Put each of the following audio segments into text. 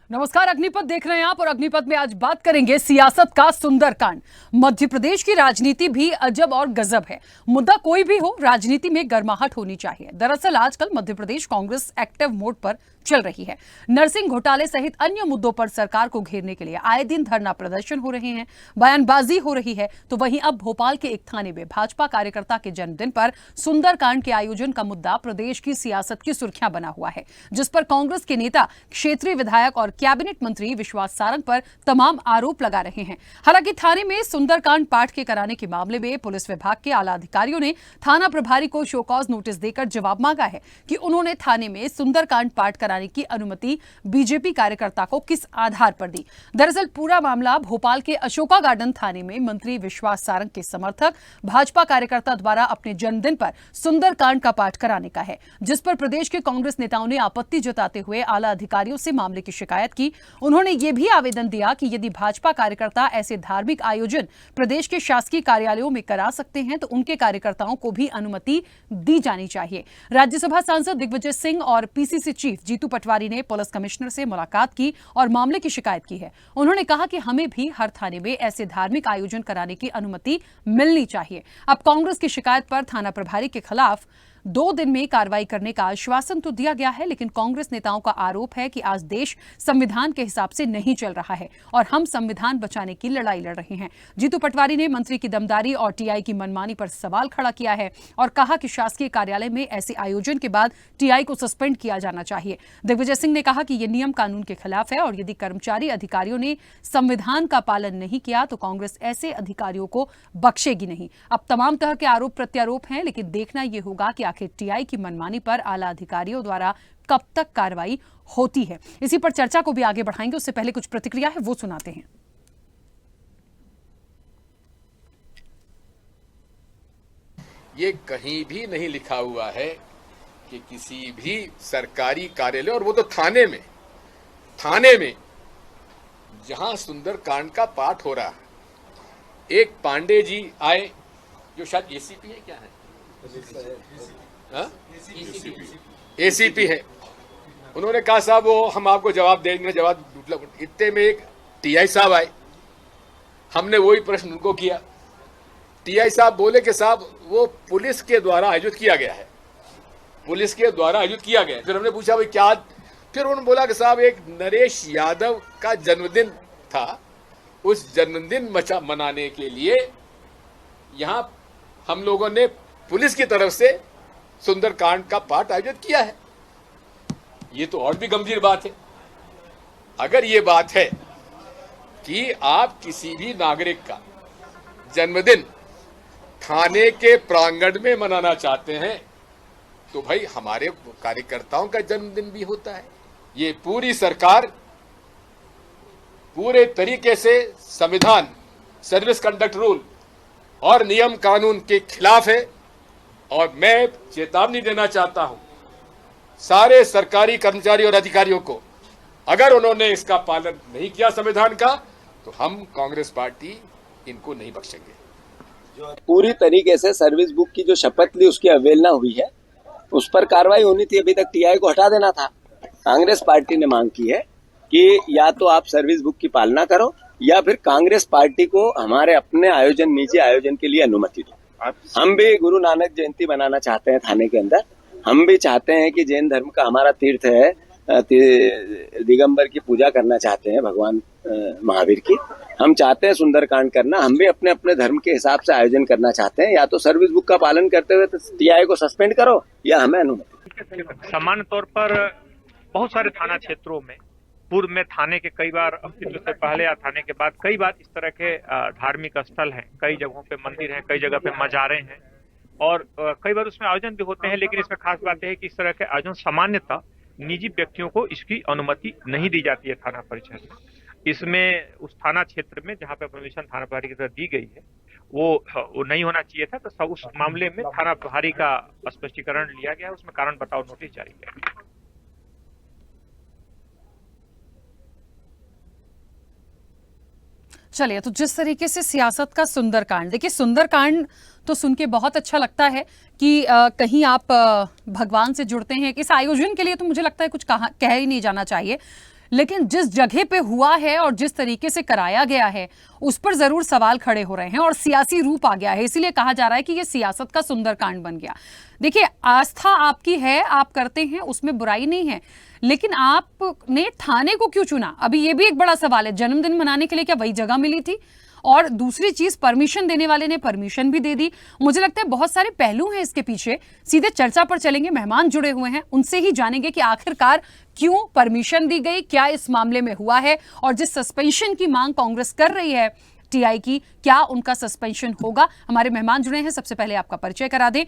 नमस्कार, अग्निपथ देख रहे हैं आप और अग्निपथ में आज बात करेंगे सियासत का सुंदरकांड। मध्य प्रदेश की राजनीति भी अजब और गजब है। मुद्दा कोई भी हो, राजनीति में गर्माहट होनी चाहिए। दरअसल आजकल मध्य प्रदेश कांग्रेस एक्टिव मोड पर चल रही है। नरसिंह घोटाले सहित अन्य मुद्दों पर सरकार को घेरने के लिए आए दिन धरना प्रदर्शन हो रहे हैं, बयानबाजी हो रही है। तो वहीं अब भोपाल के एक थाने में भाजपा कार्यकर्ता के जन्मदिन पर सुंदरकांड के आयोजन का मुद्दा प्रदेश की सियासत की सुर्खियां बना हुआ है, जिस पर कांग्रेस के नेता, क्षेत्रीय विधायक और कैबिनेट मंत्री विश्वास सारंग पर तमाम आरोप लगा रहे हैं। हालांकि थाने में सुंदरकांड पाठ के कराने के मामले में पुलिस विभाग के आला अधिकारियों ने थाना प्रभारी को शो कॉज नोटिस देकर जवाब मांगा है कि उन्होंने थाने में सुंदरकांड पाठ कराने की अनुमति बीजेपी कार्यकर्ता को किस आधार पर दी। दरअसल पूरा मामला भोपाल के अशोका गार्डन थाने में मंत्री विश्वास सारंग के समर्थक भाजपा कार्यकर्ता द्वारा अपने जन्मदिन पर सुंदरकांड का पाठ कराने का है, जिस पर प्रदेश के कांग्रेस नेताओं ने आपत्ति जताते हुए आला अधिकारियों से मामले की शिकायत की। उन्होंने यह भी आवेदन दिया कि यदि भाजपा कार्यकर्ता ऐसे धार्मिक आयोजन प्रदेश के शासकीय कार्यालयों में करा सकते हैं तो उनके कार्यकर्ताओं को भी अनुमति दी जानी चाहिए। राज्यसभा सांसद दिग्विजय सिंह और पीसीसी चीफ जीतू पटवारी ने पुलिस कमिश्नर से मुलाकात की और मामले की शिकायत की है। उन्होंने कहा कि हमें भी हर थाने में ऐसे धार्मिक आयोजन कराने की अनुमति मिलनी चाहिए। अब कांग्रेस की शिकायत पर थाना प्रभारी के खिलाफ 2 दिन में कार्रवाई करने का आश्वासन तो दिया गया है, लेकिन कांग्रेस नेताओं का आरोप है कि आज देश संविधान के हिसाब से नहीं चल रहा है और हम संविधान बचाने की लड़ाई लड़ रहे हैं। जीतू पटवारी ने मंत्री की दमदारी और टीआई की मनमानी पर सवाल खड़ा किया है और कहा कि शासकीय कार्यालय में ऐसे आयोजन के बाद टीआई को सस्पेंड किया जाना चाहिए। दिग्विजय सिंह ने कहा कि यह नियम कानून के खिलाफ है और यदि कर्मचारी अधिकारियों ने संविधान का पालन नहीं किया तो कांग्रेस ऐसे अधिकारियों को बख्शेगी नहीं। अब तमाम तरह के आरोप प्रत्यारोप हैं, लेकिन देखना यह होगा कि आखिर टीआई की मनमानी पर आला अधिकारियों द्वारा कब तक कार्रवाई होती है। इसी पर चर्चा को भी आगे बढ़ाएंगे, उससे पहले कुछ प्रतिक्रिया है वो सुनाते हैं। ये कहीं भी नहीं लिखा हुआ है कि किसी भी सरकारी कार्यालय, और वो तो थाने में जहां सुंदरकांड का पाठ हो रहा है, एक पांडे जी आए जो शायद एसीपी है, क्या है, एसीपी है। उन्होंने कहा साहब वो हम आपको जवाब देंगे। जवाब इतने में एक टीआई साहब आए, हमने वही प्रश्न उनको किया। टीआई साहब बोले कि साहब वो पुलिस के द्वारा आयोजित किया गया है, पुलिस के द्वारा आयोजित किया गया है। फिर हमने पूछा भाई क्या, फिर उन्होंने बोला कि साहब एक नरेश यादव का जन्मदिन था, उस जन्मदिन मनाने के लिए यहां हम लोगों ने पुलिस की तरफ से सुंदरकांड का पाठ आयोजित किया है। ये तो और भी गंभीर बात है। अगर ये बात है कि आप किसी भी नागरिक का जन्मदिन थाने के प्रांगण में मनाना चाहते हैं तो भाई हमारे कार्यकर्ताओं का जन्मदिन भी होता है। ये पूरी सरकार पूरे तरीके से संविधान, सर्विस कंडक्ट रूल और नियम कानून के खिलाफ है। और मैं चेतावनी देना चाहता हूं सारे सरकारी कर्मचारी और अधिकारियों को, अगर उन्होंने इसका पालन नहीं किया संविधान का, तो हम कांग्रेस पार्टी इनको नहीं बख्शेंगे। जो पूरी तरीके से सर्विस बुक की जो शपथ ली उसकी अवहेलना हुई है, उस पर कार्रवाई होनी थी। अभी तक टीआई को हटा देना था। कांग्रेस पार्टी ने मांग की है कि या तो आप सर्विस बुक की पालना करो या फिर कांग्रेस पार्टी को हमारे अपने आयोजन, निजी आयोजन के लिए अनुमति दो। हम भी गुरु नानक जयंती मनाना चाहते हैं थाने के अंदर। हम भी चाहते हैं कि जैन धर्म का हमारा तीर्थ है, दिगंबर की पूजा करना चाहते हैं, भगवान महावीर की। हम चाहते हैं सुंदरकांड करना। हम भी अपने अपने धर्म के हिसाब से आयोजन करना चाहते हैं। या तो सर्विस बुक का पालन करते हुए तो टीआई को सस्पेंड करो या हमें अनुमति। सामान्य तौर पर बहुत सारे थाना क्षेत्रों में पूर्व में थाने के कई बार अस्तित्व से पहले या थाने के बाद कई बार इस तरह के धार्मिक स्थल हैं, कई जगहों पे मंदिर हैं, कई जगह पे मजारे हैं और कई बार उसमें आयोजन भी होते हैं। लेकिन इसमें खास बात है कि इस तरह के आयोजन सामान्यतः निजी व्यक्तियों को इसकी अनुमति नहीं दी जाती है थाना परिषद में। इसमें उस थाना क्षेत्र में जहाँ पे परमिशन थाना प्रभारी की तरफ दी गई है वो नहीं होना चाहिए था। तो सब उस मामले में थाना प्रभारी का स्पष्टीकरण लिया गया, उसमें कारण बताओ नोटिस जारी किया गया। चलिए, तो जिस तरीके से सियासत का सुंदरकांड, देखिए सुंदरकांड तो सुन के बहुत अच्छा लगता है कि कहीं आप भगवान से जुड़ते हैं। इस आयोजन के लिए तो मुझे लगता है कुछ कह ही नहीं जाना चाहिए। लेकिन जिस जगह पे हुआ है और जिस तरीके से कराया गया है उस पर जरूर सवाल खड़े हो रहे हैं और सियासी रूप आ गया है। इसीलिए कहा जा रहा है कि यह सियासत का सुंदरकांड बन गया। देखिए, आस्था आपकी है, आप करते हैं, उसमें बुराई नहीं है, लेकिन आपने थाने को क्यों चुना? अभी यह भी एक बड़ा सवाल है। जन्मदिन मनाने के लिए क्या वही जगह मिली थी? और दूसरी चीज, परमिशन देने वाले ने परमिशन भी दे दी। मुझे लगता है बहुत सारे पहलू हैं इसके पीछे। सीधे चर्चा पर चलेंगे, मेहमान जुड़े हुए हैं, उनसे ही जानेंगे कि आखिरकार क्यों परमिशन दी गई, क्या इस मामले में हुआ है, और जिस सस्पेंशन की मांग कांग्रेस कर रही है टीआई की, क्या उनका सस्पेंशन होगा? हमारे मेहमान जुड़े हैं, सबसे पहले आपका परिचय करा दें।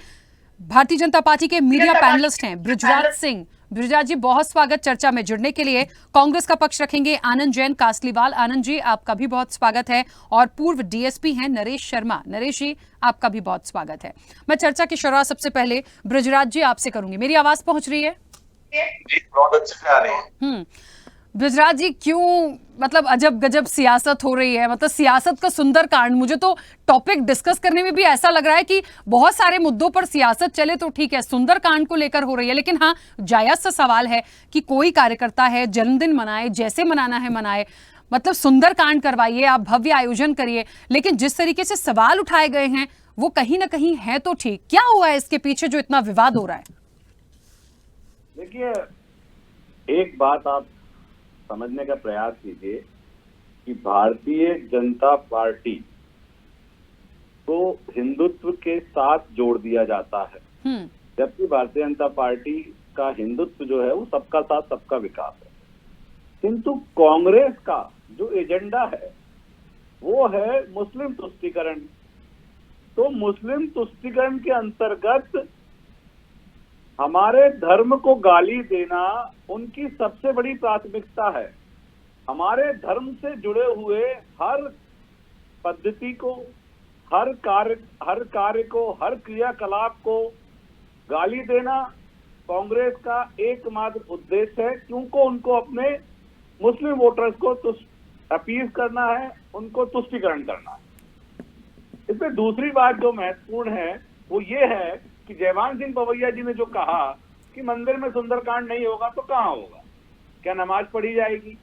भारतीय जनता पार्टी के मीडिया पैनलिस्ट हैं बृजराज सिंह। बृजराज जी, बहुत स्वागत चर्चा में जुड़ने के लिए। कांग्रेस का पक्ष रखेंगे आनंद जैन कासलीवाल। आनंद जी, आपका भी बहुत स्वागत है। और पूर्व डीएसपी हैं नरेश शर्मा। नरेश जी, आपका भी बहुत स्वागत है। मैं चर्चा की शुरुआत सबसे पहले बृजराज जी आपसे करूंगी। मेरी आवाज पहुंच रही है? बहुत अच्छे से आ रही है। बृजराज जी, क्यों मतलब अजब गजब सियासत हो रही है? मतलब सियासत का सुंदर कांड। मुझे तो टॉपिक डिस्कस करने में भी ऐसा लग रहा है कि बहुत सारे मुद्दों पर सियासत चले तो ठीक है, सुंदर कांड को लेकर हो रही है। लेकिन हाँ, जायज सा सवाल है कि कोई कार्यकर्ता है, जन्मदिन मनाए, जैसे मनाना है मनाए, मतलब सुंदर कांड करवाइए, आप भव्य आयोजन करिए, लेकिन जिस तरीके से सवाल उठाए गए हैं वो कहीं ना कहीं है तो ठीक। क्या हुआ है इसके पीछे जो इतना विवाद हो रहा है? देखिए, एक बात आप समझने का प्रयास कीजिए कि भारतीय जनता पार्टी को हिंदुत्व के साथ जोड़ दिया जाता है, जबकि भारतीय जनता पार्टी का हिंदुत्व जो है वो सबका साथ सबका विकास है। किंतु कांग्रेस का जो एजेंडा है वो है मुस्लिम तुष्टीकरण। तो मुस्लिम तुष्टीकरण के अंतर्गत हमारे धर्म को गाली देना उनकी सबसे बड़ी प्राथमिकता है। हमारे धर्म से जुड़े हुए हर पद्धति को, हर कार्य को, हर क्रियाकलाप को गाली देना कांग्रेस का एकमात्र उद्देश्य है, क्योंकि उनको अपने मुस्लिम वोटर्स को अपील करना है, उनको तुष्टीकरण करना है। इसमें दूसरी बात जो महत्वपूर्ण है वो ये है कि जयवान सिंह पवैया जी ने जो कहा कि मंदिर में सुंदरकांड नहीं होगा तो कहाँ होगा? क्या नमाज पढ़ी जाएगी?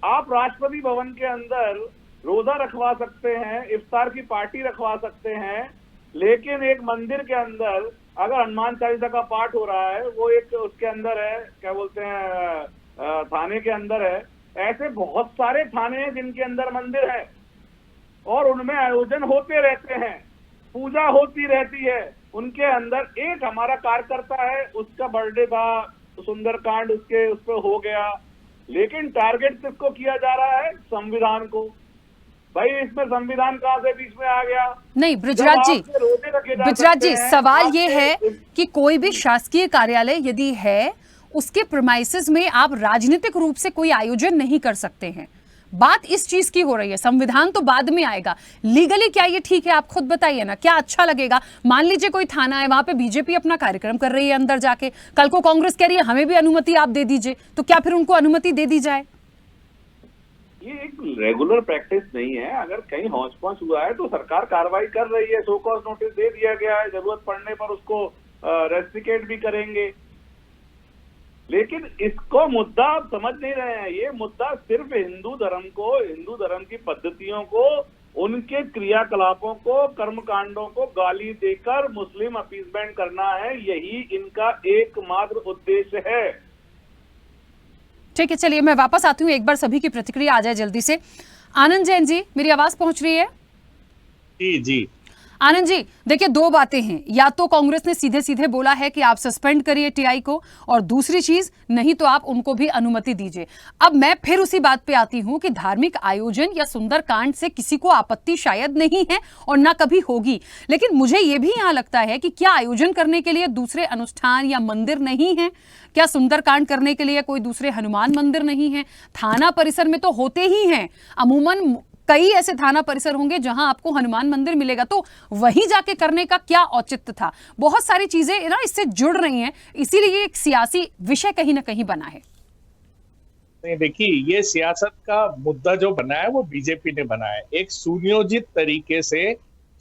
आप राष्ट्रपति भवन के अंदर रोजा रखवा सकते हैं, इफ्तार की पार्टी रखवा सकते हैं, लेकिन एक मंदिर के अंदर अगर हनुमान चालीसा का पाठ हो रहा है, वो एक उसके अंदर है, क्या बोलते हैं, थाने के अंदर है। ऐसे बहुत सारे थाने हैं जिनके अंदर मंदिर है और उनमें आयोजन होते रहते हैं, पूजा होती रहती है। उनके अंदर एक हमारा कार्यकर्ता है, उसका बर्थडे था, सुंदरकांड उस पर हो गया, लेकिन टारगेट किसको किया जा रहा है? संविधान को। भाई, इसमें संविधान कहां से बीच में आ गया? नहीं बृजराज जी, सवाल ये है कि कोई भी शासकीय कार्यालय यदि है, उसके प्रीमाइसेस में आप राजनीतिक रूप से कोई आयोजन नहीं कर सकते हैं। बात इस चीज की हो रही है। संविधान तो बाद में आएगा। लीगली क्या ये ठीक है? आप खुद बताइए ना, क्या अच्छा लगेगा? मान लीजिए कोई थाना है, वहां पे बीजेपी अपना कार्यक्रम कर रही है अंदर जाके, कल को कांग्रेस कह रही है हमें भी अनुमति आप दे दीजिए, तो क्या फिर उनको अनुमति दे दी जाए? ये एक रेगुलर प्रैक्टिस नहीं है। अगर कहीं हौच पौच हुआ है तो सरकार कार्रवाई कर रही है, शो कॉज नोटिस दे दिया गया है, जरूरत पड़ने पर उसको रेस्ट्रिकेट भी करेंगे। लेकिन इसको मुद्दा आप समझ नहीं रहे हैं। ये मुद्दा सिर्फ हिंदू धर्म को, हिंदू धर्म की पद्धतियों को, उनके क्रियाकलापों को, कर्मकांडों को गाली देकर मुस्लिम अपीसमेंट करना है। यही इनका एकमात्र उद्देश्य है। ठीक है, चलिए मैं वापस आती हूँ, एक बार सभी की प्रतिक्रिया आ जाए जल्दी से। आनंद जैन जी, मेरी आवाज पहुंच रही है? जी आनंद जी, देखिए, दो बातें हैं। या तो कांग्रेस ने सीधे सीधे बोला है कि आप सस्पेंड करिए टीआई को, और दूसरी चीज, नहीं तो आप उनको भी अनुमति दीजिए। अब मैं फिर उसी बात पे आती हूं कि धार्मिक आयोजन या सुंदरकांड से किसी को आपत्ति शायद नहीं है और ना कभी होगी, लेकिन मुझे यह भी यहां लगता है कि क्या आयोजन करने के लिए दूसरे अनुष्ठान या मंदिर नहीं है? क्या सुंदरकांड करने के लिए कोई दूसरे हनुमान मंदिर नहीं है? थाना परिसर में तो होते ही हैं, अमूमन कई ऐसे थाना परिसर होंगे जहां आपको हनुमान मंदिर मिलेगा, तो वहीं जाके करने का क्या औचित्य था? बहुत सारी चीजें ना इससे जुड़ रही हैं, इसीलिए एक सियासी विषय कहीं ना कहीं बना है। नहीं, देखिए, ये सियासत का मुद्दा जो बना है वो बीजेपी ने बनाया है। एक सुनियोजित तरीके से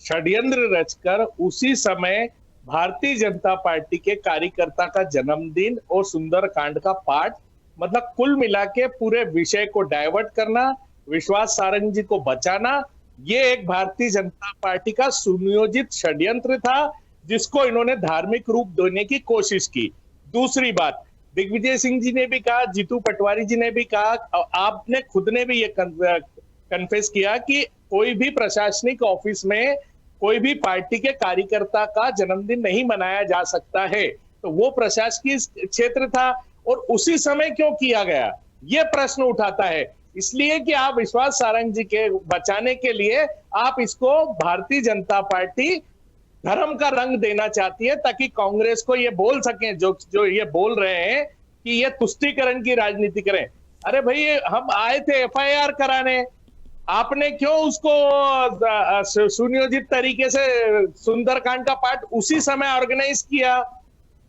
षड्यंत्र रचकर उसी समय भारतीय जनता पार्टी के कार्यकर्ता का जन्मदिन और सुंदरकांड का पाठ मतलब कुल मिला के पूरे विषय को डाइवर्ट करना, विश्वास सारंग जी को बचाना, ये एक भारतीय जनता पार्टी का सुनियोजित षड्यंत्र था जिसको इन्होंने धार्मिक रूप देने की कोशिश की। दूसरी बात, दिग्विजय सिंह जी ने भी कहा, जीतू पटवारी जी ने भी कहा, आपने खुद ने भी ये कन्फेस किया कि कोई भी प्रशासनिक ऑफिस में कोई भी पार्टी के कार्यकर्ता का जन्मदिन नहीं मनाया जा सकता है। तो वो प्रशासकीय क्षेत्र था और उसी समय क्यों किया गया, ये प्रश्न उठाता है। इसलिए कि आप विश्वास सारंग जी के बचाने के लिए आप इसको भारतीय जनता पार्टी धर्म का रंग देना चाहती है, ताकि कांग्रेस को ये बोल सके, जो ये बोल रहे हैं कि ये तुष्टीकरण की राजनीति करें। अरे भाई, हम आए थे एफआईआर कराने, आपने क्यों उसको सुनियोजित तरीके से सुंदरकांड का पार्ट उसी समय ऑर्गेनाइज किया?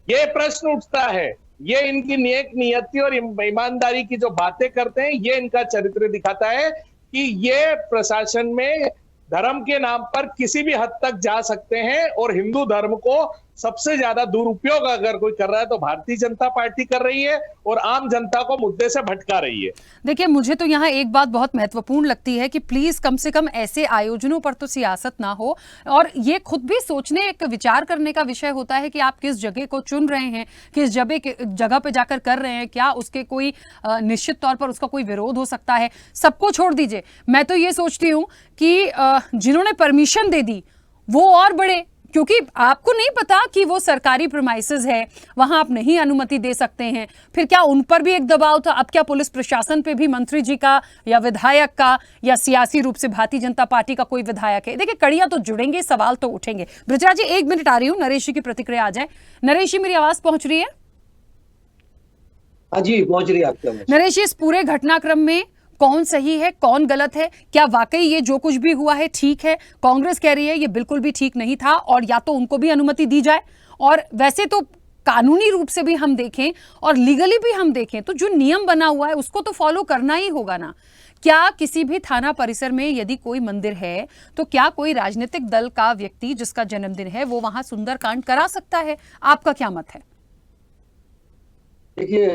ये प्रश्न उठता है। ये इनकी नेक नियति और ईमानदारी की जो बातें करते हैं, ये इनका चरित्र दिखाता है कि ये प्रशासन में धर्म के नाम पर किसी भी हद तक जा सकते हैं। और हिंदू धर्म को सबसे ज्यादा दुरुपयोग अगर कोई कर रहा है तो भारतीय जनता पार्टी कर रही है और आम जनता को मुद्दे से भटका रही है। देखिए, मुझे तो यहाँ एक बात बहुत महत्वपूर्ण लगती है कि प्लीज कम से कम ऐसे आयोजनों पर तो सियासत ना हो, और ये खुद भी सोचने, एक विचार करने का विषय होता है कि आप किस जगह को चुन रहे हैं, किस जगह पे जाकर कर रहे हैं, क्या उसके कोई निश्चित तौर पर उसका कोई विरोध हो सकता है। सबको छोड़ दीजिए, मैं तो ये सोचती हूँ कि जिन्होंने परमिशन दे दी वो और बड़े, क्योंकि आपको नहीं पता कि वो सरकारी प्रीमाइसेस है, वहां आप नहीं अनुमति दे सकते हैं। फिर क्या उन पर भी एक दबाव था? अब क्या पुलिस प्रशासन पे भी मंत्री जी का या विधायक का या सियासी रूप से भारतीय जनता पार्टी का कोई विधायक है? देखिए, कड़ियां तो जुड़ेंगे, सवाल तो उठेंगे। बृजराज जी, 1 मिनट आ रही हूँ, नरेश जी की प्रतिक्रिया आ जाए। नरेश जी, मेरी आवाज पहुंच रही है? हाँ जी, पहुंच रही है आपकी आवाज। नरेश जी, इस पूरे घटनाक्रम में कौन सही है, कौन गलत है? क्या वाकई ये जो कुछ भी हुआ है ठीक है? कांग्रेस कह रही है ये बिल्कुल भी ठीक नहीं था और या तो उनको भी अनुमति दी जाए, और वैसे तो कानूनी रूप से भी हम देखें और लीगली भी हम देखें तो जो नियम बना हुआ है उसको तो फॉलो करना ही होगा ना। क्या किसी भी थाना परिसर में यदि कोई मंदिर है तो क्या कोई राजनीतिक दल का व्यक्ति जिसका जन्मदिन है वो वहां सुंदरकांड करा सकता है? आपका क्या मत है? देखिए,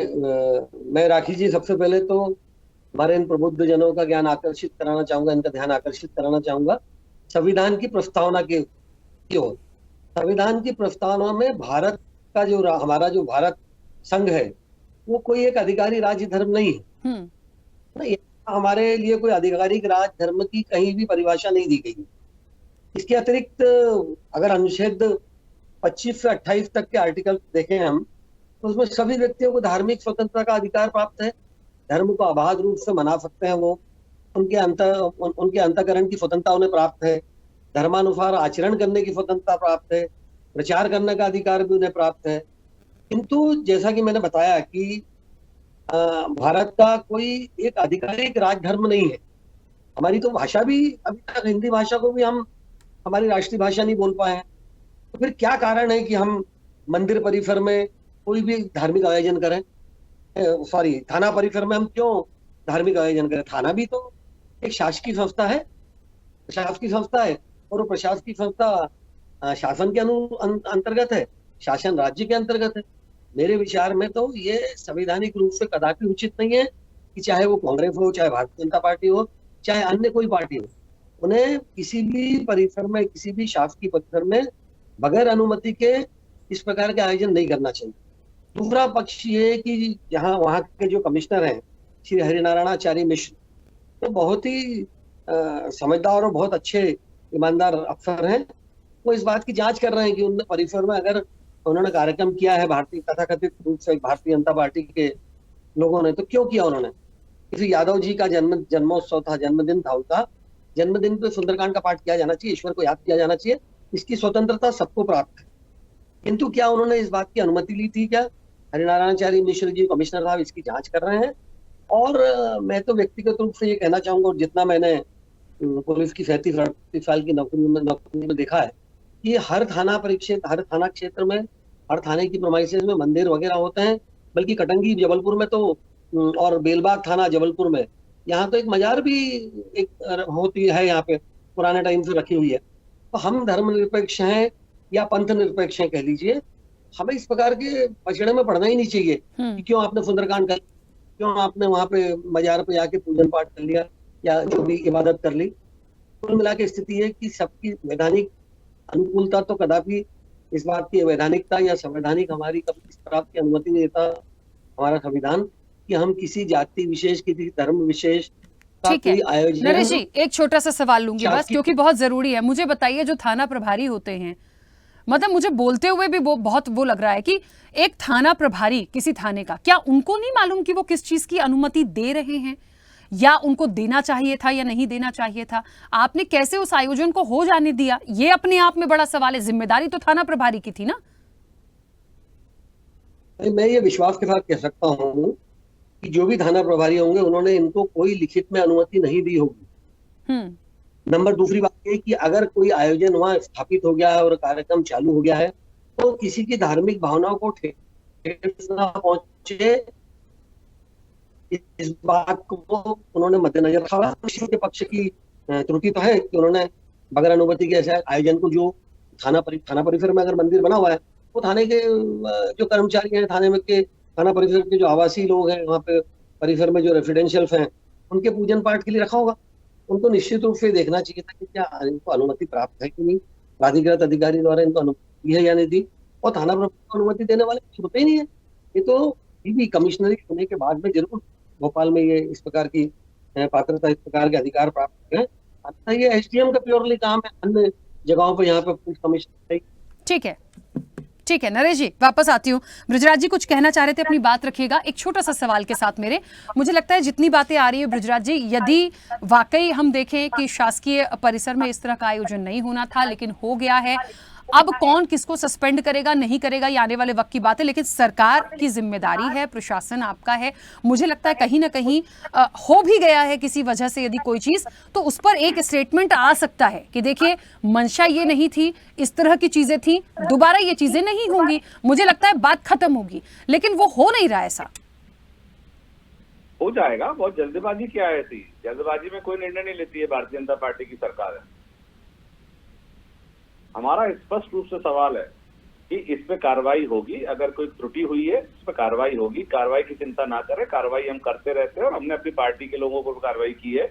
मैं राखी जी, सबसे पहले तो हमारे इन प्रबुद्ध जनों का ज्ञान आकर्षित कराना चाहूंगा, इनका ध्यान आकर्षित कराना चाहूंगा संविधान की प्रस्तावना की ओर। संविधान की प्रस्तावना में भारत का जो हमारा जो भारत संघ है वो कोई एक अधिकारी राज्य धर्म नहीं है ना। हमारे लिए कोई आधिकारिक राज धर्म की कहीं भी परिभाषा नहीं दी गई। इसके अतिरिक्त अगर अनुच्छेद 25 से 28 तक के आर्टिकल देखें हम, तो उसमें सभी व्यक्तियों को धार्मिक स्वतंत्रता का अधिकार प्राप्त है। धर्म को अबाध रूप से मना सकते हैं वो, उनके अंतःकरण की स्वतंत्रता उन्हें प्राप्त है, धर्मानुसार आचरण करने की स्वतंत्रता प्राप्त है, प्रचार करने का अधिकार भी उन्हें प्राप्त है। किंतु जैसा कि मैंने बताया कि भारत का कोई एक आधिकारिक राजधर्म नहीं है। हमारी तो भाषा भी अभी तक, हिंदी भाषा को भी हम हमारी राष्ट्रीय भाषा नहीं बोल पाए हैं। तो फिर क्या कारण है कि हम मंदिर परिसर में कोई भी धार्मिक आयोजन करें? थाना परिसर में हम क्यों धार्मिक आयोजन करें? थाना भी तो एक शासकीय संस्था है, प्रशासकीय संस्था है, और वो प्रशासकीय संस्था शासन के अंतर्गत है, शासन राज्य के अंतर्गत है। मेरे विचार में तो ये संवैधानिक रूप से कदापि उचित नहीं है कि चाहे वो कांग्रेस हो, चाहे भारतीय जनता पार्टी हो, चाहे अन्य कोई पार्टी हो, उन्हें किसी भी परिसर में, किसी भी शासकीय परिसर में बगैर अनुमति के इस प्रकार के आयोजन नहीं करना चाहिए। दूसरा पक्ष ये कि जहां वहां के जो कमिश्नर हैं श्री हरिनारायणाचार्य मिश्र, तो बहुत ही समझदार और बहुत अच्छे ईमानदार अफसर हैं। वो इस बात की जांच कर रहे हैं कि उन परिसर में अगर उन्होंने कार्यक्रम किया है भारतीय तथाकथित रूप से भारतीय जनता पार्टी के लोगों ने, तो क्यों किया उन्होंने? किसी यादव जी का जन्मोत्सव था, जन्मदिन था उनका, जन्मदिन पे सुंदरकांड का पाठ किया जाना चाहिए, ईश्वर को याद किया जाना चाहिए, इसकी स्वतंत्रता सबको प्राप्त है। किंतु क्या उन्होंने इस बात की अनुमति ली थी? क्या हरिनारायणाचार्य मिश्र जी कमिश्नर साहब इसकी जांच कर रहे हैं। और मैं तो व्यक्तिगत रूप से ये कहना चाहूंगा, और जितना मैंने पुलिस की 37 साल की नौकरी में देखा है कि हर थाना क्षेत्र में, हर थाने की प्रोमाइसेस में मंदिर वगैरह होते हैं। बल्कि कटंगी जबलपुर में तो, और बेलबाग थाना जबलपुर में, यहाँ तो एक मजार भी एक होती है, यहाँ पे पुराने टाइम से रखी हुई है। तो हम धर्मनिरपेक्ष हैं या पंथ निरपेक्ष हैं कह लीजिए, हमें इस प्रकार के पचड़े में पड़ना ही नहीं चाहिए कि क्यों आपने सुंदरकांड कर। क्यों आपने वहां पे मजार पे जाके पूजन पाठ कर लिया या जो भी इबादत कर ली। कुल मिला के स्थिति है कि सबकी वैधानिक अनुकूलता तो कदापि इस बात की वैधानिकता या संवैधानिक हमारी कभी इस तरह की अनुमति नहीं देता हमारा संविधान कि हम किसी जाति विशेष, किसी धर्म विशेष का ठीक है कोई आयोजन। नरेश जी, एक छोटा सा सवाल लूंगी बस, शासकीय- क्योंकि बहुत जरूरी है। मुझे बताइए, जो थाना प्रभारी होते हैं, मतलब मुझे बोलते हुए भी वो बहुत वो लग रहा है कि एक थाना प्रभारी किसी थाने का, क्या उनको नहीं मालूम कि वो किस चीज की अनुमति दे रहे हैं, या उनको देना चाहिए था या नहीं देना चाहिए था? आपने कैसे उस आयोजन को हो जाने दिया? ये अपने आप में बड़ा सवाल है। जिम्मेदारी तो थाना प्रभारी की थी ना। मैं ये विश्वास के साथ कह सकता हूँ कि जो भी थाना प्रभारी होंगे उन्होंने इनको कोई लिखित में अनुमति नहीं दी होगी। नंबर दूसरी बात ये कि अगर कोई आयोजन वहां स्थापित हो गया है और कार्यक्रम चालू हो गया है तो किसी की धार्मिक भावनाओं को ठेस ना पहुंचे, इस बात को उन्होंने मद्देनजर रखा हुआ। के पक्ष की त्रुटि तो है कि उन्होंने बगैर अनुमति के ऐसे आयोजन को, जो थाना परिसर में अगर मंदिर बना हुआ है, वो थाने के जो कर्मचारी हैं, थाना परिसर के जो आवासीय लोग हैं, वहाँ पे परिसर में जो रेसिडेंशियल हैं, उनके पूजन पाठ के लिए रखा होगा। उनको निश्चित रूप से देखना चाहिए था कि क्या इनको अनुमति प्राप्त है कि नहीं, प्राधिकृत अधिकारी द्वारा इनको अनुमति है या नहीं दी। और थाना प्रभारी को अनुमति देने वाले होते ही नहीं है। ये तो भी कमिश्नरी होने के बाद में जरूर भोपाल में ये इस प्रकार की पात्रता, इस प्रकार के अधिकार प्राप्त है। अच्छा, ये एसडीएम का प्योरली काम है, अन्य जगहों पर यहाँ पे पुलिस कमिश्नर। ठीक है नरेश जी, वापस आती हूँ। ब्रजराज जी कुछ कहना चाह रहे थे, अपनी बात रखिएगा एक छोटा सा सवाल के साथ मेरे। मुझे लगता है जितनी बातें आ रही है ब्रजराज जी, यदि वाकई हम देखें कि शासकीय परिसर में इस तरह का आयोजन नहीं होना था लेकिन हो गया है, अब कौन किसको सस्पेंड करेगा नहीं करेगा ये आने वाले वक्त की बात है, लेकिन सरकार की जिम्मेदारी है, प्रशासन आपका है। मुझे लगता है कहीं ना कहीं हो भी गया है किसी वजह से यदि कोई चीज, तो उस पर एक स्टेटमेंट आ सकता है कि देखिए मंशा ये नहीं थी, इस तरह की चीजें थी, दोबारा ये चीजें नहीं होंगी। मुझे लगता है बात खत्म होगी, लेकिन वो हो नहीं रहा। ऐसा हो जाएगा। बहुत जल्दबाजी क्या है ऐसी? जल्दबाजी में कोई निर्णय नहीं लेती है भारतीय जनता पार्टी की सरकार है। हमारा स्पष्ट रूप से सवाल है कि इस पे कार्रवाई होगी। अगर कोई त्रुटि हुई है इस पे कार्रवाई होगी। कार्रवाई की चिंता ना करें, कार्रवाई हम करते रहते हैं और हमने अपनी पार्टी के लोगों को कार्रवाई की है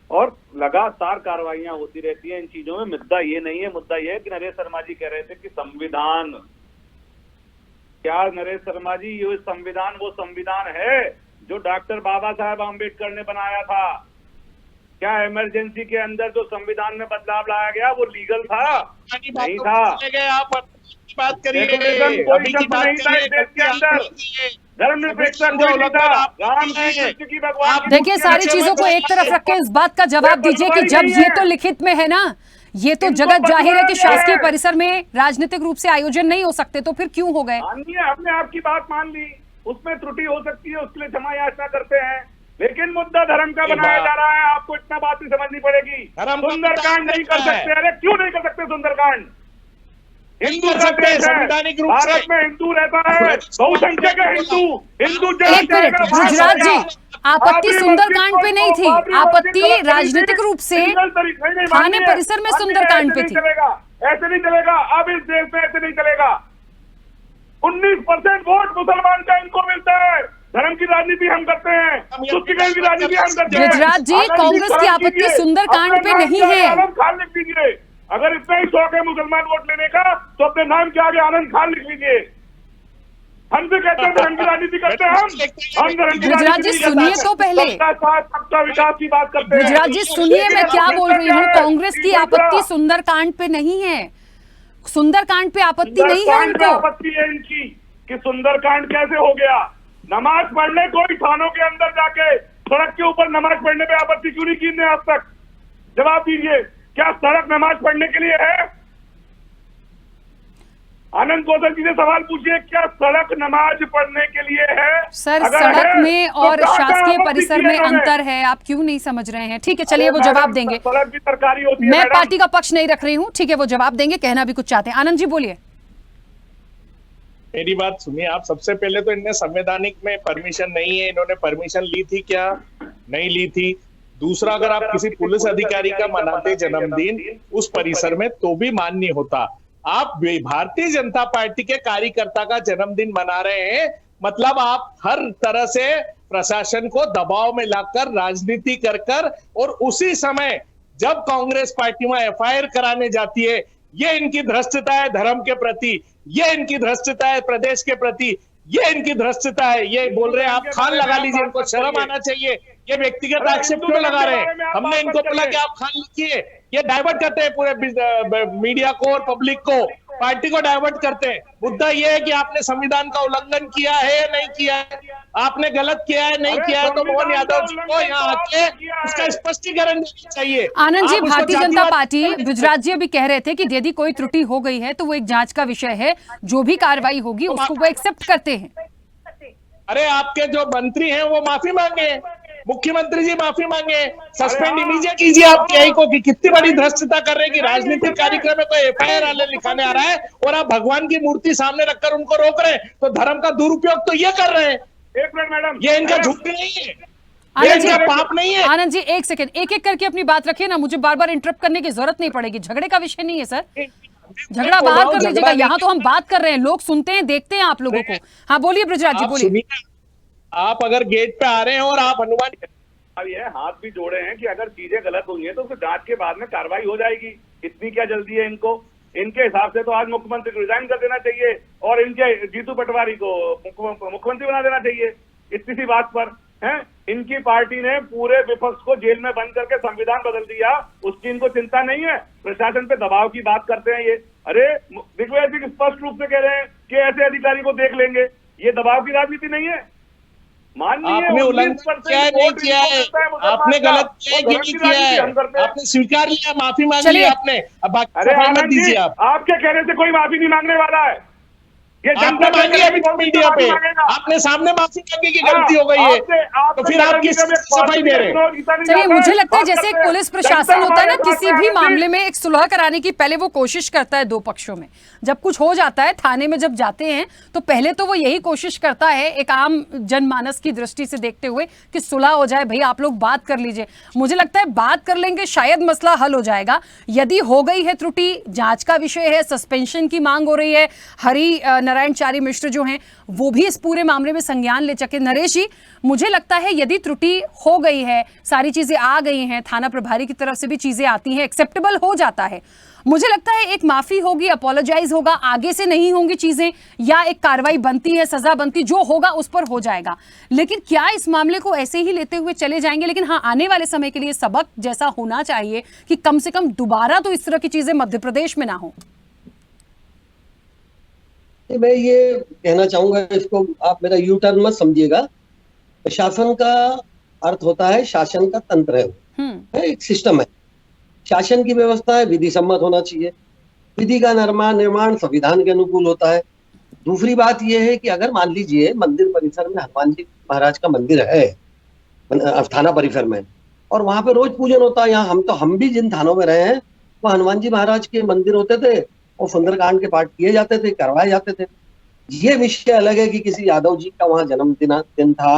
और लगातार कार्रवाइयां होती रहती हैं इन चीजों में। मुद्दा ये नहीं है, मुद्दा ये है कि नरेश शर्मा जी कह रहे थे कि संविधान, क्या नरेश शर्मा जी ये संविधान वो संविधान है जो डॉक्टर बाबा साहब आम्बेडकर ने बनाया था? क्या इमरजेंसी के अंदर जो संविधान में बदलाव लाया गया वो लीगल था? नहीं था। आप बात करिए, कोई शब्द नहीं था इस देश के अंदर, धर्मनिरपेक्षता कोई नहीं था, राम की कृष्ण की भगवान की। देखिए सारी चीजों को एक तरफ रख के इस बात का जवाब दीजिए कि जब ये तो लिखित में है ना, ये तो जगत जाहिर है कि शासकीय परिसर में राजनीतिक रूप से आयोजन नहीं हो सकते, तो फिर क्यों हो गए? हमने आपकी बात मान ली, उसमें त्रुटि हो सकती है, उसके लिए क्षमा याचना करते हैं, लेकिन मुद्दा धर्म का बनाया जा रहा है। आपको इतना बात भी समझनी पड़ेगी। सुंदरकांड नहीं कर सकते। अरे क्यों नहीं कर सकते सुंदरकांड? हिंदू संवैधानिक रूप से भारत में हिंदू रहता है, बहुसंख्यक है हिंदू। एक मिनट गुजरात जी, आपत्ति सुंदरकांड पे नहीं थी, आपत्ति राजनीतिक रूप से थाने परिसर में सुंदरकांड पे थी। ऐसे नहीं चलेगा। अब इस देश में ऐसे नहीं चलेगा। 19% वोट मुसलमान का इनको मिलता है। धर्म की राजनीति हम करते हैं, तुष्टिकरण की राजनीति हम करते हैं। गुजरात जी, कांग्रेस की आपत्ति सुंदरकांड पे नहीं है। आनंद खान लिख लीजिए। अगर इतना ही शौक है मुसलमान वोट लेने का तो अपने नाम के आगे आनंद खान लिख लीजिए। हमसे कहते हैं धर्म की राजनीति करते हैं हम धर्म की गुजरात जी सुनिए तो पहले, सबका विकास की बात करते हैं। गुजरात जी सुनिए मैं क्या बोल रही हूँ। कांग्रेस की आपत्ति सुंदरकांड पे नहीं है, सुंदरकांड पे आपत्ति नहीं है उनको। आपत्ति है इनकी कि सुंदरकांड कैसे हो गया। नमाज पढ़ने कोई थानों के अंदर जाके सड़क के ऊपर नमाज पढ़ने पे आपत्ति क्यों नहीं की ने आज तक? जवाब दीजिए। क्या सड़क नमाज पढ़ने के लिए है? आनंद कौशल जी से सवाल पूछिए, क्या सड़क नमाज पढ़ने के लिए है? सर सड़क में और शासकीय परिसर में अंतर है, आप क्यों नहीं समझ रहे हैं? ठीक है चलिए वो जवाब देंगे। सड़क भी सरकारी होती है। मैं पार्टी का पक्ष नहीं रख रही हूँ, ठीक है वो जवाब देंगे, कहना भी कुछ चाहते हैं। आनंद जी बोलिए। मेरी बात सुनिए आप। सबसे पहले तो इनने संवैधानिक में परमिशन नहीं है, इन्होंने परमिशन ली थी क्या? नहीं ली थी। दूसरा, अगर आप किसी पुलिस अधिकारी का मनाते जन्मदिन उस परिसर में तो भी मान्य होता। आप भारतीय जनता पार्टी के कार्यकर्ता का जन्मदिन मना रहे हैं, मतलब आप हर तरह से प्रशासन को दबाव में लाकर राजनीति कर और उसी समय जब कांग्रेस पार्टी में एफआईआर कराने जाती है, ये इनकी धृष्टता है धर्म के प्रति, ये इनकी धृष्टता है प्रदेश के प्रति, ये इनकी धृष्टता है। ये बोल रहे हैं आप खान लगा लीजिए, इनको शर्म आना चाहिए। ये व्यक्तिगत आक्षेप क्यों लगा रहे हैं? हमने इनको बोला कि आप खान लिखिए। ये डाइवर्ट करते हैं पूरे मीडिया को और पब्लिक को, पार्टी को डाइवर्ट करते हैं। मुद्दा ये है कि आपने संविधान का उल्लंघन किया है या नहीं किया है, आपने गलत किया है नहीं किया है, तो मोहन यादव जी को यहाँ आके उसका स्पष्टीकरण देना चाहिए। आनंद जी, आप उसको भारतीय जनता जातिवाद- पार्टी गुजरात जी अभी कह रहे थे कि यदि कोई त्रुटि हो गई है तो वो एक जांच का विषय है, जो भी कार्रवाई होगी उसको वो एक्सेप्ट करते हैं। अरे आपके जो मंत्री हैं वो माफी मांगे, मुख्यमंत्री जी माफी मांगे, सस्पेंड इमीडिएट कीजिए आप टीआई को। कि कितनी बड़ी धृष्टता कर रहे हैं कि राजनीतिक कार्यक्रम में कोई एफआईआर लिखाने आ रहा है और आप भगवान की मूर्ति सामने रखकर उनको रोक रहे हैं, तो धर्म का दुरुपयोग तो ये कर रहे हैं। एक मिनट मैडम, ये इनका झूठ नहीं है, ये आनंद जी, इनका पाप नहीं है। आनंद जी एक सेकंड, एक एक करके अपनी बात रखिए ना, मुझे बार बार इंटरप्ट करने की जरूरत नहीं पड़ेगी। झगड़े का विषय नहीं है सर, झगड़ा बाहर कर लीजिएगा, यहाँ तो हम बात कर रहे हैं, लोग सुनते हैं देखते हैं आप लोगों को। हाँ बोलिए ब्रजराज जी, आप बोलिए। सुनिए, आप अगर गेट पे आ रहे हैं और आप हनुमान अब ये हाथ भी जोड़े हैं कि अगर चीजें गलत हुई हैं तो उसको जांच के बाद में कार्रवाई हो जाएगी। इतनी क्या जल्दी है इनको? इनके हिसाब से तो आज मुख्यमंत्री को रिजाइन कर देना चाहिए और इनके जीतू पटवारी को मुख्यमंत्री बना देना चाहिए, इतनी सी बात पर है। इनकी पार्टी ने पूरे विपक्ष को जेल में बंद करके संविधान बदल दिया, उसकी इनको चिंता नहीं है। प्रशासन पे दबाव की बात करते हैं ये। अरे दिग्विजय सिंह स्पष्ट रूप से कह रहे हैं कि ऐसे अधिकारी को देख लेंगे, ये दबाव की राजनीति नहीं है। आपने उल्लंघन किया है नहीं किया है, आपने गलत किया है कि नहीं किया है, आपने स्वीकार लिया, माफी मांग ली आपने, अब बाकी अरे सफाई मत आनंद जी, दीजिए आप। आपके कहने से कोई माफी नहीं मांगने वाला है। ये आपने मांगी अभी तो मीडिया पे, आपने सामने माफी मांगी कि गलती हो गई है, तो फिर आप किस सफाई दे रहे हैं? चलिए, मुझे लगता है जैसे एक पुलिस प्रशासन होता है ना, किसी भी मामले में एक सुलह कराने की पहले वो कोशिश करता है दो पक्षों में। जब कुछ हो जाता है, थाने में जब जाते हैं तो पहले तो वो यही कोशिश करता है एक आम जनमानस की दृष्टि से देखते हुए कि सुलह हो जाए, भाई आप लोग बात कर लीजिए। मुझे लगता है बात कर लेंगे शायद मसला हल हो जाएगा। यदि हो गई है त्रुटि, जांच का विषय है, सस्पेंशन की मांग हो रही है, हरि नारायण चारी मिश्र जो हैं वो भी इस पूरे मामले में संज्ञान ले चुके। नरेश जी, मुझे लगता है यदि त्रुटि हो गई है, सारी चीजें आ गई हैं, थाना प्रभारी की तरफ से भी चीजें आती हैं, एक्सेप्टेबल हो जाता है, मुझे लगता है एक माफी होगी, अपोलोजाइज होगा, आगे से नहीं होंगी चीजें, या एक कार्रवाई बनती है, सजा बनती, जो होगा उस पर हो जाएगा। लेकिन क्या इस मामले को ऐसे ही लेते हुए चले जाएंगे? लेकिन हाँ, आने वाले समय के लिए सबक जैसा होना चाहिए कि कम से कम दोबारा तो इस तरह की चीजें मध्य प्रदेश में ना हो। मैं ये कहना चाहूंगा, इसको आप मेरा यू टर्न मत समझिएगा। शासन का अर्थ होता है, शासन का तंत्र है, एक सिस्टम है, शासन की व्यवस्था है, विधि सम्मत होना चाहिए। विधि का निर्माण संविधान के अनुकूल होता है। दूसरी बात यह है कि अगर मान लीजिए मंदिर परिसर में हनुमान जी महाराज का मंदिर है, थाना परिसर में, और वहां पे रोज पूजन होता है। यहाँ हम भी जिन थानों में रहे हैं वह हनुमान जी महाराज के मंदिर होते थे और सुंदरकांड के पाठ किए जाते थे, करवाए जाते थे। ये विषय अलग है कि किसी यादव जी का वहां जन्मदिन था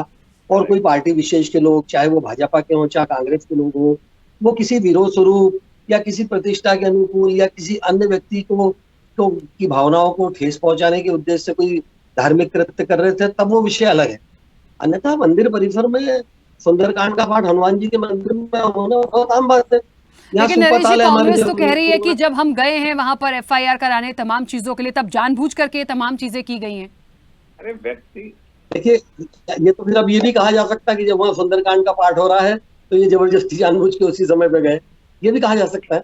और कोई पार्टी विशेष के लोग, चाहे वो भाजपा के हों चाहे कांग्रेस के लोग हों, वो किसी विरोध स्वरूप या किसी प्रतिष्ठा के अनुकूल या किसी अन्य व्यक्ति को की भावनाओं को ठेस पहुंचाने के उद्देश्य से कोई धार्मिक कृत्य कर रहे थे, तब वो विषय अलग है। अन्यथा मंदिर परिसर में सुंदरकांड का पाठ हनुमान जी के मंदिर में होना बहुत आम बात है। लेकिन नरेश जी, कांग्रेस तो कह रही है कि जब हम गए हैं वहां पर एफआईआर कराने तमाम चीजों के लिए, तब जानबूझ करके तमाम चीजें की गई हैं। अरे व्यक्ति, देखिए, ये तो फिर अब ये भी कहा जा सकता है कि जब वहां सुंदरकांड का पाठ हो रहा है तो ये जबरदस्ती जानबूझ के उसी समय पे गए, ये भी कहा जा सकता है।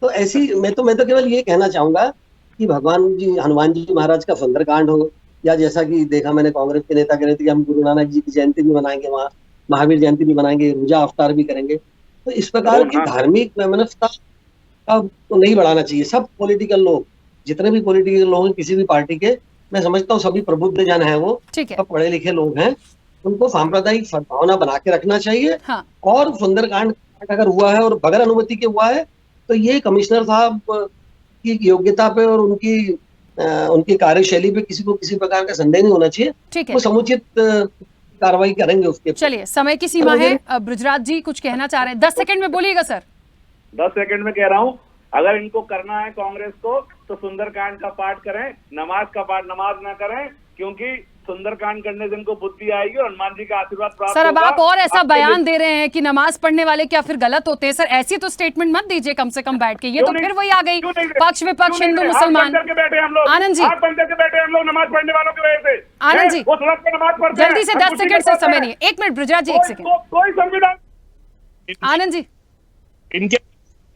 तो ऐसी मैं तो केवल ये कहना चाहूंगा कि भगवान जी हनुमान जी महाराज का सुंदरकांड हो, या जैसा कि देखा मैंने कांग्रेस के नेता कह रहे थे कि हम गुरु नानक जी की जयंती भी मनाएंगे, वहाँ महावीर जयंती भी मनाएंगे, रोजा अवतार भी करेंगे। तो इस प्रकार की धार्मिक वैमनस्यता तो नहीं बढ़ाना चाहिए। सब पॉलिटिकल लोग, जितने भी पॉलिटिकल लोग हैं किसी भी पार्टी के, मैं समझता हूँ सभी प्रबुद्ध जन है, वो सब पढ़े लिखे लोग हैं, उनको सांप्रदायिक सद्भावना बना के रखना चाहिए। हाँ। और सुंदरकांड अगर हुआ है और बगैर अनुमति के हुआ है तो ये कमिश्नर साहब की योग्यता पे और उनकी कार्यशैली पे किसी को किसी प्रकार का संदेह नहीं होना चाहिए। वो समुचित कार्रवाई करेंगे उसके। चलिए, समय की सीमा है, ब्रजराज जी कुछ कहना चाह रहे हैं, 10 सेकंड में बोलिएगा सर। 10 सेकंड में कह रहा हूँ, अगर इनको करना है कांग्रेस को तो सुंदरकांड का पाठ करें, नमाज का पाठ नमाज ना करें, क्योंकि सुंदरकांड करने से इनको बुद्धि आएगी और हनुमान जी का आशीर्वाद प्राप्त सर, अब होगा। आप और ऐसा आपके बयान दे रहे हैं कि नमाज पढ़ने वाले क्या फिर गलत होते हैं? सर, ऐसी तो स्टेटमेंट मत दीजिए कम से कम बैठ के। ये तो फिर वही आ गई, पक्ष विपक्ष, हिंदू मुसलमान। आनंद जी, हाथ बंद करके बैठे हम लोग नमाज पढ़ने वालों की वजह से। आनंद जी, वो सड़क पे नमाज पढ़ते हैं, जल्दी से हम 10 खुशी सेकंड से से समय पढ़ते नहीं है। 1 मिनट ब्रिजा जी, 1 हैं। सेकंड। कोई संविधान आनंद जी,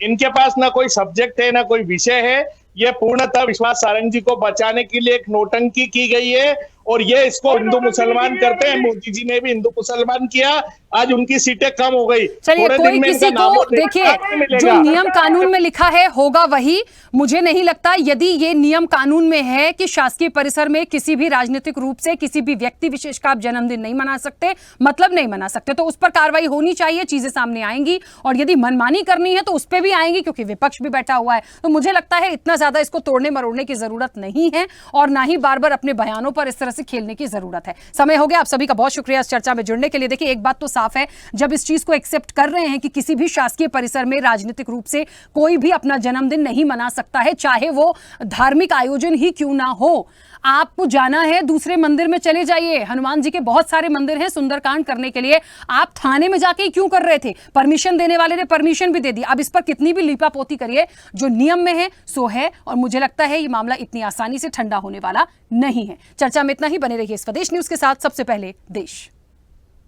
इनके पास ना कोई सब्जेक्ट है ना कोई विषय है। ये पूर्णतः विश्वास सारंग जी को बचाने के लिए एक नोटंकी की गई है और ये इसको हिंदू मुसलमान करते हैं। मोदी जी ने भी हिंदू मुसलमान किया, आज उनकी सीटें कम हो गई। चलिए, थोड़े कोई दिन में किसी इनका नाम को और देखिए, नहीं मिलेगा। जो नियम कानून में लिखा है होगा वही। मुझे नहीं लगता, यदि ये नियम कानून में है कि शासकीय परिसर में किसी भी राजनीतिक रूप से किसी भी व्यक्ति विशेष का आप जन्मदिन नहीं मना सकते, मतलब नहीं मना सकते, तो उस पर कार्रवाई होनी चाहिए, चीजें सामने आएंगी। और यदि मनमानी करनी है तो उस पर भी आएंगी, क्योंकि विपक्ष भी बैठा हुआ है। तो मुझे लगता है इतना ज्यादा इसको तोड़ने मरोड़ने की जरूरत नहीं है और ना ही बार बार अपने बयानों पर इस तरह से खेलने की जरूरत है। समय हो गया। आप सभी का बहुत शुक्रिया इस चर्चा में जुड़ने के लिए। देखिए, एक बात तो साफ है, जब इस चीज को एक्सेप्ट कर रहे हैं कि किसी भी शासकीय परिसर में राजनीतिक रूप से कोई भी अपना जन्मदिन नहीं मना सकता है, चाहे वो धार्मिक आयोजन ही क्यों ना हो। आपको जाना है दूसरे मंदिर में चले जाइए, हनुमान जी के बहुत सारे मंदिर हैं सुंदरकांड करने के लिए। आप थाने में जाके क्यों कर रहे थे? परमिशन देने वाले ने परमिशन भी दे दी। अब इस पर कितनी भी लीपापोती करिए, जो नियम में है सो है। और मुझे लगता है ये मामला इतनी आसानी से ठंडा होने वाला नहीं है। चर्चा में इतना ही। बने रहिए स्वदेश न्यूज के साथ। सबसे पहले देश।